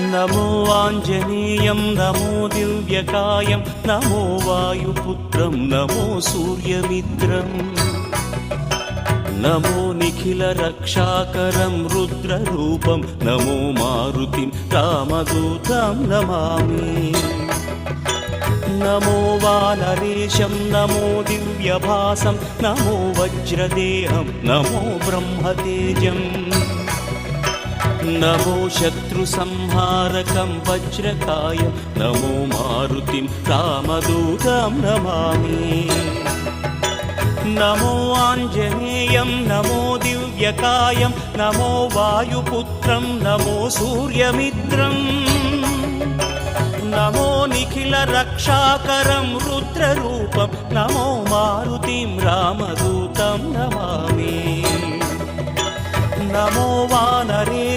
नमो आञ्जनेयं नमो दिव्यकायं नमो वायुपुत्रं नमो सूर्यमित्रम् नमो निखिलरक्षाकरं रुद्ररूपं नमो मारुतिं रामदूतं Namami नमो वानरेशं नमो दिव्यभासं नमो वज्रदेहं नमो ब्रह्मतेजम् नमो शत्रुसंहारकं वज्रकायं नमो मारुतिं रामदूतं Namami नमो आञ्जनेयं नमो दिव्यकायं नमो वायुपुत्रं नमो सूर्यमित्रम् नमो निखिलरक्षाकरं रुद्ररूपं नमो मारुतिं रामदूतं Namami नमो वानरे